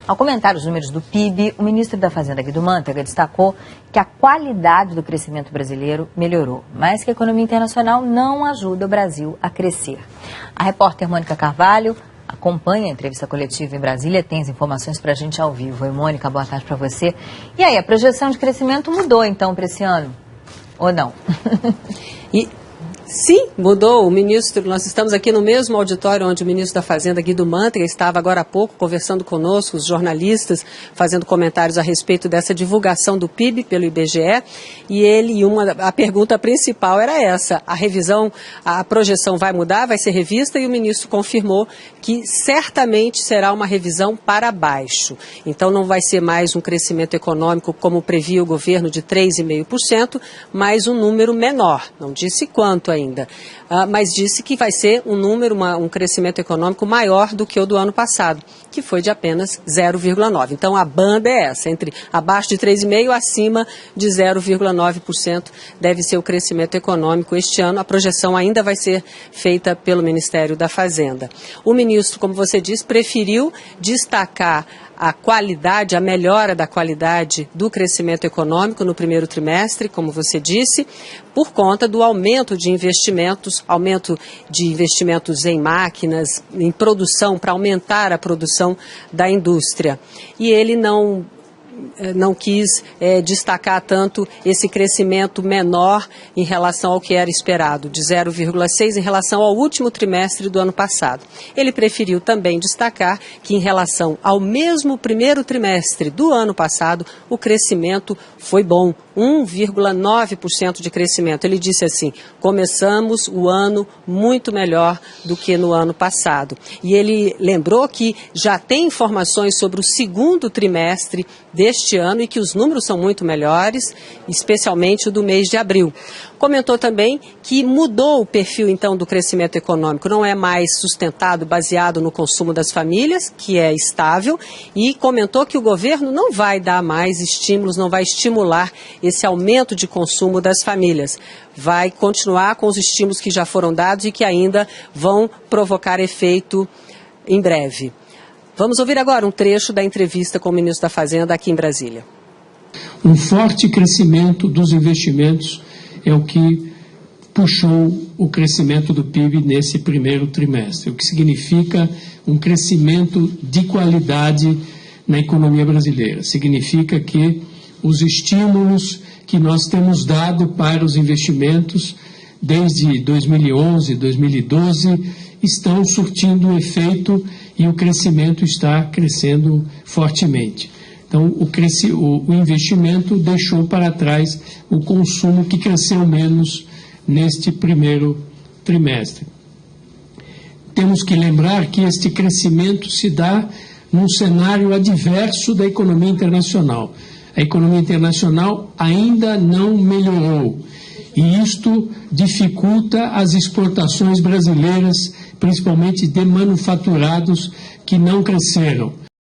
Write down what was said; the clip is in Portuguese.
Ao comentar os números do PIB, o ministro da Fazenda, Guido Mantega, destacou que a qualidade do crescimento brasileiro melhorou, mas que a economia internacional não ajuda o Brasil a crescer. A repórter Mônica Carvalho acompanha a entrevista coletiva em Brasília, tem as informações para a gente ao vivo. Oi, Mônica, boa tarde para você. E aí, a projeção de crescimento mudou então para esse ano? Ou não? Sim, mudou. Nós estamos aqui no mesmo auditório onde o ministro da Fazenda, Guido Mantega, estava agora há pouco conversando conosco, os jornalistas, fazendo comentários a respeito dessa divulgação do PIB pelo IBGE. A pergunta principal era essa: a revisão, a projeção vai mudar, vai ser revista, e o ministro confirmou que certamente será uma revisão para baixo. Então não vai ser mais um crescimento econômico como previa o governo de 3,5%, mas um número menor. Não disse quanto ainda, mas disse que vai ser um crescimento econômico maior do que o do ano passado, que foi de apenas 0,9%. Então a banda é essa, entre abaixo de 3,5% acima de 0,9% deve ser o crescimento econômico este ano. A projeção ainda vai ser feita pelo Ministério da Fazenda. O ministro, como você disse, preferiu destacar a qualidade, a melhora da qualidade do crescimento econômico no primeiro trimestre, como você disse, por conta do aumento de investimentos em máquinas, em produção, para aumentar a produção da indústria. E ele não quis destacar tanto esse crescimento menor em relação ao que era esperado, de 0,6% em relação ao último trimestre do ano passado. Ele preferiu também destacar que, em relação ao mesmo primeiro trimestre do ano passado, o crescimento foi bom, 1,9% de crescimento. Ele disse assim: começamos o ano muito melhor do que no ano passado. E ele lembrou que já tem informações sobre o segundo trimestre deste ano e que os números são muito melhores, especialmente o do mês de abril. Comentou também que mudou o perfil, então, do crescimento econômico. Não é mais sustentado, baseado no consumo das famílias, que é estável, e comentou que o governo não vai dar mais estímulos, não vai estimular esse aumento de consumo das famílias. Vai continuar com os estímulos que já foram dados e que ainda vão provocar efeito em breve. Vamos ouvir agora um trecho da entrevista com o ministro da Fazenda aqui em Brasília. Um forte crescimento dos investimentos é o que puxou o crescimento do PIB nesse primeiro trimestre, o que significa um crescimento de qualidade na economia brasileira. Significa que os estímulos que nós temos dado para os investimentos desde 2011, 2012, estão surtindo efeito e o crescimento está crescendo fortemente. Então, o investimento deixou para trás o consumo, que cresceu menos neste primeiro trimestre. Temos que lembrar que este crescimento se dá num cenário adverso da economia internacional. A economia internacional ainda não melhorou e isto dificulta as exportações brasileiras, principalmente de manufaturados, que não cresceram.